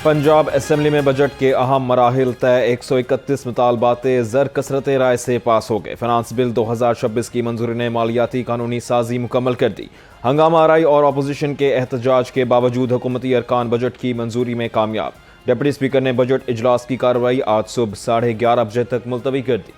Punjab assembly में budget के अहम मराहिल तय 131 मुतालबाते ज़र कसरत राय से पास हो गए। फाइनेंस बिल 2026 की मंजूरी ने मालियाती कानूनी साजी मुकम्मल कर दी। हंगामा आराई और अपोजिशन के एहतजाज के बावजूद हुकूमती अरकान बजट की मंजूरी में कामयाब। डिप्टी स्पीकर ने बजट इजलास की कार्रवाई आज सुबह 11:30 बजे तक मुलतवी कर दी।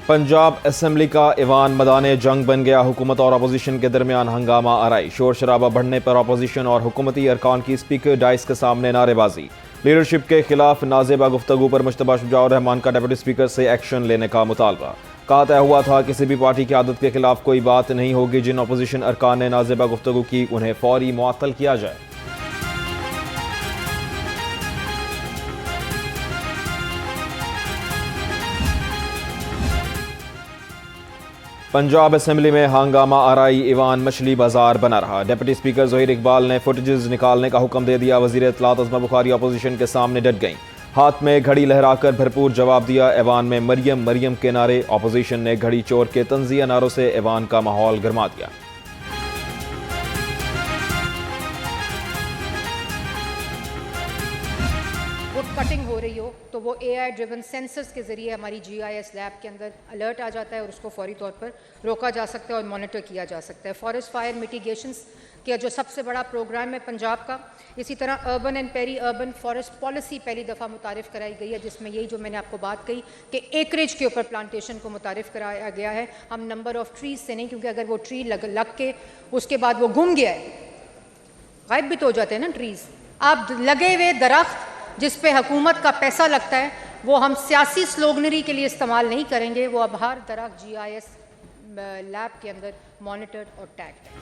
पंजाब असम्बली का ईवान मैदान जंग बन गया। हुकूमत और अपोजिशन के दरमियान हंगामा आराई। शोर शराबा बढ़ने पर अपोजिशन और हुकूमती अरकान की स्पीकर डाइस के सामने नारेबाजी। लीडरशिप के खिलाफ नाजेबा गुफ्तगू पर मुश्तबा शुजाउर रहमान का डिप्टी स्पीकर से एक्शन लेने का मुतालबा। कहा तय हुआ था किसी भी पार्टी की आदत के खिलाफ कोई बात नहीं होगी। जिन अपोजिशन अरकान ने नाजेबा गुफ्तगू की उन्हें फौरी मुअत्तल किया जाए। पंजाब असम्बली में हंगामा आराई। ईवान मछली बाजार बना रहा। डिप्टी स्पीकर ज़ोहिर इकबाल ने फुटेजेस निकालने का हुक्म दे दिया। वज़ीर इत्तलात अज़मा बुखारी अपोजिशन के सामने डट गईं। हाथ में घड़ी लहराकर भरपूर जवाब दिया। ईवान में मरियम मरियम के नारे। अपोजिशन ने घड़ी चोर के तंजिया नारों से ईवान का माहौल गरमा दिया। कटिंग हो रही हो तो वो AI ड्रिवन सेंसर्स के ज़रिए हमारी GIS लैब के अंदर अलर्ट आ जाता है और उसको फौरी तौर पर रोका जा सकता है और मॉनिटर किया जा सकता है। फॉरेस्ट फायर मिटिगेशंस का जो सबसे बड़ा प्रोग्राम है पंजाब का, इसी तरह urban and peri urban forest policy पहली दफ़ा मुतारिफ़ कराई गई है, जिसमें यही जो मैंने आपको बात कही कि एकरेज के ऊपर प्लांटेशन को मुतारिफ़ कराया गया है। हम नंबर ऑफ़ ट्रीज से नहीं, क्योंकि अगर वो ट्री लग के उसके बाद वो गुम गया है, गायब भी तो हो जाते हैं ना ट्रीज़। अब लगे हुए दरख्त जिस पे हुकूमत का पैसा लगता है वो हम सियासी स्लोगनरी के लिए इस्तेमाल नहीं करेंगे। वो अब हर दरख्त GIS लैब के अंदर मॉनिटर्ड और टैग्ड है।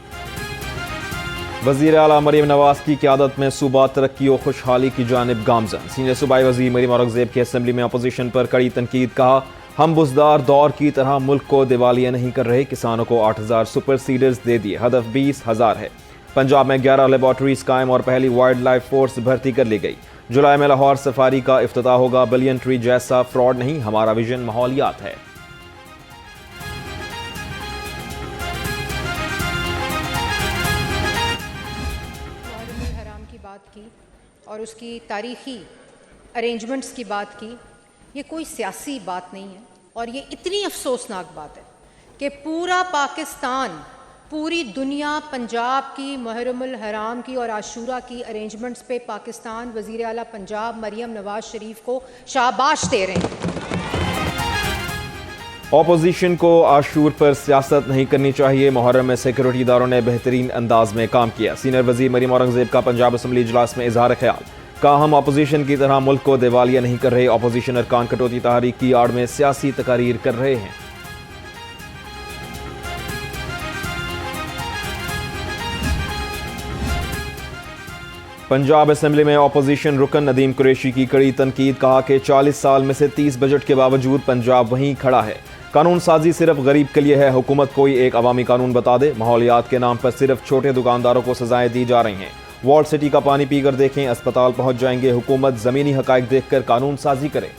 वज़ीर आला मरीम नवाज की क़यादत में सूबा तरक्की और खुशहाली की जानिब गामज़न। सीनियर सूबाई वज़ीर मरीम औरंगज़ेब की असम्बली में अपोजिशन पर कड़ी तनकीद। कहा हम बुज़दार दौर की तरह मुल्क को दिवालिया नहीं कर रहे। किसानों को 8000 सुपर सीडर्स दे दिए। हदफ 20,000 है। पंजाब में 11 लेबॉर्ट्रीज कायम और पहली वाइल्ड लाइफ फोर्स भर्ती कर ली गई। जुलाई में लाहौर सफारी का इफ्तिताह होगा। बिलियन ट्री जैसा फ्रॉड नहीं, हमारा विजन माहौलियात है। हराम की बात की और उसकी तारीखी अरेंजमेंट्स की बात की। ये कोई सियासी बात नहीं है और ये इतनी अफसोसनाक बात है कि पूरा पाकिस्तान, पूरी दुनिया पंजाब की मुहर्रमुल हराम की और आशूरा की अरेंजमेंट्स पे पाकिस्तान वज़ीर आला पंजाब मरियम नवाज शरीफ को शाबाश दे रहे हैं। ऑपोजिशन को आशूर पर सियासत नहीं करनी चाहिए। मुहर्रम में सिक्योरिटी इदारों ने बेहतरीन अंदाज में काम किया। सीनियर वज़ीर मरीम औरंगज़ेब का पंजाब असम्बली इजलास में इजहार ख्याल। कहा हम अपोजिशन की तरह मुल्क को दिवालिया नहीं कर रहे। अपोजिशन अरकान कटौती तहरीक की आड़ में सियासी तकारीर कर रहे हैं। पंजाब असम्बली में अपोजिशन रुकन नदीम कुरैशी की कड़ी तनकीद। कहा कि 40 साल में से 30 बजट के बावजूद पंजाब वहीं खड़ा है। कानून साजी सिर्फ गरीब के लिए है। हुकूमत कोई एक अवामी कानून बता दे। माहौलियात के नाम पर सिर्फ छोटे दुकानदारों को सजाएं दी जा रही हैं। वॉल सिटी का पानी पीकर देखें, अस्पताल पहुंच जाएंगे। हुकूमत जमीनी हकाइक देखकर कानून साजी करे।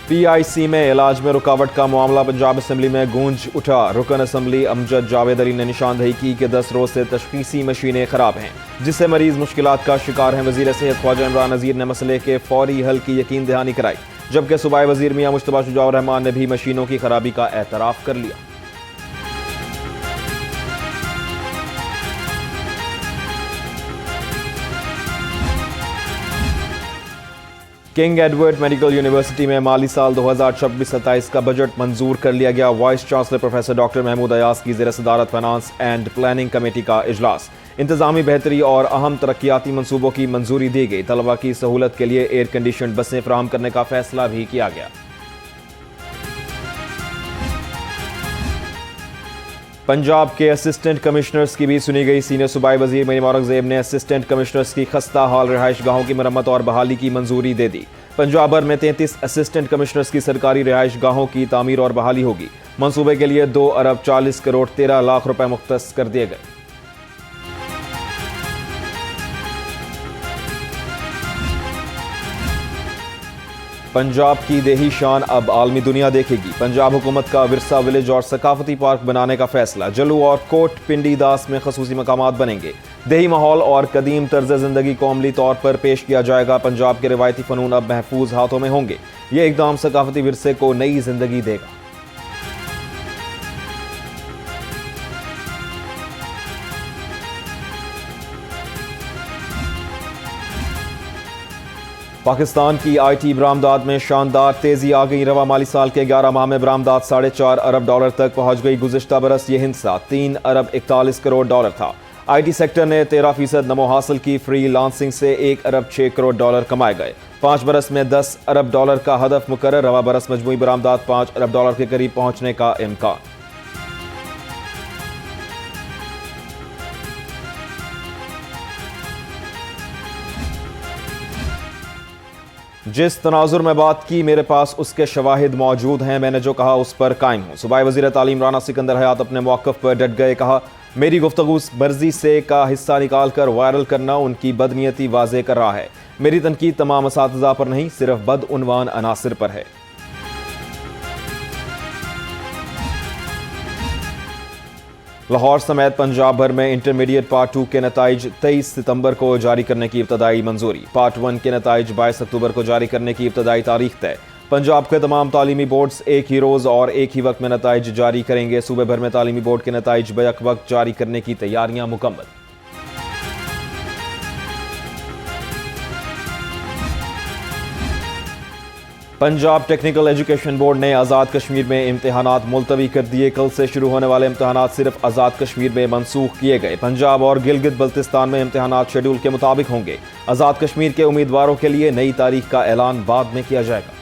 PIC में इलाज में रुकावट का मामला पंजाब असम्बली में गूंज उठा। रुकन असम्बली अमजद जावेद अली ने निशानदेही की कि 10 रोज से तशखीसी मशीनें खराब हैं, जिससे मरीज मुश्किलात का शिकार हैं। वजीर सेहत ख्वाजा इमरान नज़ीर ने मसले के फौरी हल की यकीन दहानी कराई, जबकि सूबाई वजीर मियां मुश्तबा शुजाउर रहमान ने भी मशीनों की खराबी का एतराफ़ कर लिया। किंग एडवर्ड मेडिकल यूनिवर्सिटी में माली साल 2026-27 का बजट मंजूर कर लिया गया। Vice chancellor professor doctor Mahmood Ayaz की ज़ेर सदारत फाइनेंस एंड प्लानिंग कमेटी का इजलास। इंतजामी बेहतरी और अहम तरक्याती मंसूबों की मंजूरी दी गई। तलबा की सहूलत के लिए एयर कंडीशन बसें फराहम करने का फैसला भी किया गया। पंजाब के असिस्टेंट कमिश्नर्स की भी सुनी गई। सीनियर सूबाई वजीर मीर औरंगजेब ने असिस्टेंट कमिश्नर्स की खस्ता हाल रिहाइश गाहों की मरम्मत और बहाली की मंजूरी दे दी। पंजाब भर में 33 असिस्टेंट कमिश्नर्स की सरकारी रिहाइश गाहों की तामीर और बहाली होगी। मंसूबे के लिए 2 अरब 40 करोड़ 13 लाख रुपए मुख्तस कर दिए गए। पंजाब की देही शान अब आलमी दुनिया देखेगी। पंजाब हुकूमत का विरसा विलेज और सकाफती पार्क बनाने का फैसला। जलू और कोट पिंडी दास में खसूसी मकामात बनेंगे। देही माहौल और कदीम तर्ज जिंदगी को अमली तौर पर पेश किया जाएगा। पंजाब के रिवायती फनून अब महफूज हाथों में होंगे। ये इकदाम सकाफती विरसे को नई जिंदगी देगा। पाकिस्तान की IT बरामदात में शानदार तेजी आ गई। रवा माली साल के 11 माह में बरामदात $4.5 अरब तक पहुंच गई। गुज़िश्ता बरस यह हिस्सा $3 अरब 41 करोड़ था। IT सेक्टर ने 13% नमो हासिल की। फ्री लांसिंग से $1 अरब 6 करोड़ कमाए गए। 5 बरस में $10 अरब का हदफ मुकर्रर। रवा बरस मजमूई बरामदात $5 अरब के करीब पहुंचने का इम्कान। जिस तनाजुर में बात की मेरे पास उसके शवाहिद मौजूद हैं। मैंने जो कहा उस पर कायम हूँ। सूबाई वज़ीर तालीम राना सिकंदर हयात अपने मौक़िफ़ पर डट गए। कहा, मेरी गुफ्तगू मर्जी से का हिस्सा निकाल कर वायरल करना उनकी बदनीयती वाज़े कर रहा है। मेरी तनकीद तमाम असातिज़ा पर नहीं, सिर्फ बदउनवान अनासिर पर है। लाहौर समेत पंजाब भर में इंटरमीडिएट पार्ट 2 के नताइज 23 सितंबर को जारी करने की इब्तदाई मंजूरी। पार्ट 1 के नताइज 22 अक्टूबर को जारी करने की इब्तदाई तारीख तय। पंजाब के तमाम तालीमी बोर्ड्स एक ही रोज़ और एक ही वक्त में नताइज जारी करेंगे। सूबे भर में तालीमी बोर्ड के नताइज बैक वक्त जारी करने की तैयारियां मुकम्मल। पंजाब टेक्निकल एजुकेशन बोर्ड ने आज़ाद कश्मीर में इम्तहानात मुलतवी कर दिए। कल से शुरू होने वाले इम्तहानात सिर्फ आज़ाद कश्मीर में मनसूख किए गए। पंजाब और गिलगित बल्तिस्तान में इम्तहानात शेड्यूल के मुताबिक होंगे। आज़ाद कश्मीर के उम्मीदवारों के लिए नई तारीख का ऐलान बाद में किया जाएगा।